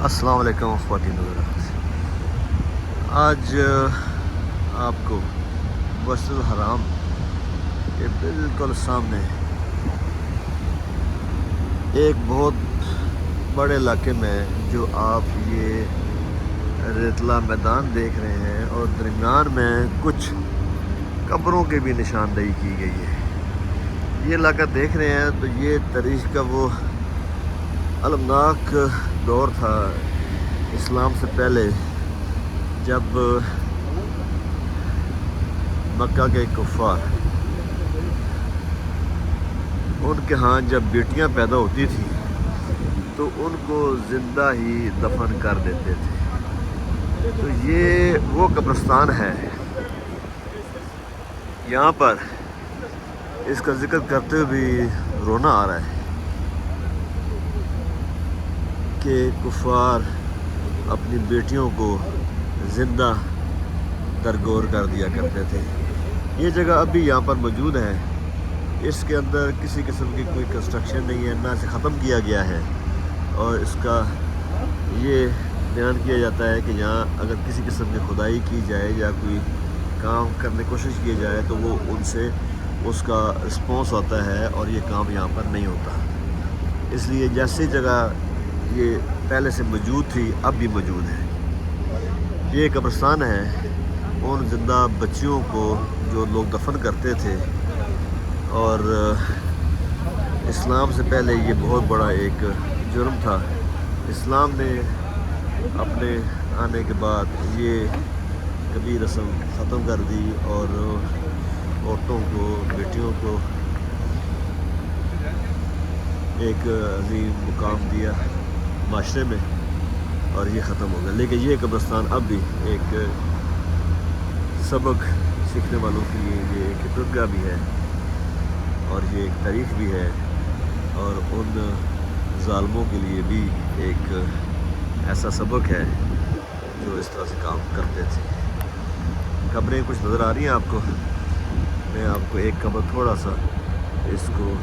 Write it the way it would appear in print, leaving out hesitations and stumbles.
السلام علیکم خواتین وغیرہ۔ آج آپ کو مسجد الحرام کے بالکل سامنے ایک بہت بڑے علاقے میں جو آپ یہ ریتلا میدان دیکھ رہے ہیں اور درمیان میں کچھ قبروں کی بھی نشاندہی کی گئی ہے۔ یہ علاقہ دیکھ رہے ہیں تو یہ تاریخ کا وہ المناک دور تھا اسلام سے پہلے، جب مکہ کے کفار ان کے ہاں جب بیٹیاں پیدا ہوتی تھیں تو ان کو زندہ ہی دفن کر دیتے تھے۔ تو یہ وہ قبرستان ہے، یہاں پر اس کا ذکر کرتے ہوئے بھی رونا آ رہا ہے کہ کفار اپنی بیٹیوں کو زندہ درگور کر دیا کرتے تھے۔ یہ جگہ ابھی یہاں پر موجود ہے، اس کے اندر کسی قسم کی کوئی کنسٹرکشن نہیں ہے، نہ اسے ختم کیا گیا ہے، اور اس کا یہ بیان کیا جاتا ہے کہ یہاں اگر کسی قسم کی کھدائی کی جائے یا کوئی کام کرنے کی کوشش کی جائے تو وہ ان سے اس کا رسپانس ہوتا ہے اور یہ کام یہاں پر نہیں ہوتا۔ اس لیے جیسی جگہ یہ پہلے سے موجود تھی اب بھی موجود ہے۔ یہ قبرستان ہے ان زندہ بچیوں کو جو لوگ دفن کرتے تھے، اور اسلام سے پہلے یہ بہت بڑا ایک جرم تھا۔ اسلام نے اپنے آنے کے بعد یہ کبھی رسم ختم کر دی اور عورتوں کو، بیٹیوں کو ایک عظیم مقام دیا معاشرے میں، اور یہ ختم ہو گیا۔ لیکن یہ قبرستان اب بھی ایک سبق سیکھنے والوں کے لیے یہ ایک عبرتگاہ بھی ہے، اور یہ ایک تاریخ بھی ہے، اور ان ظالموں کے لیے بھی ایک ایسا سبق ہے جو اس طرح سے کام کرتے تھے۔ قبریں کچھ نظر آ رہی ہیں آپ کو، میں آپ کو ایک قبر تھوڑا سا اس کو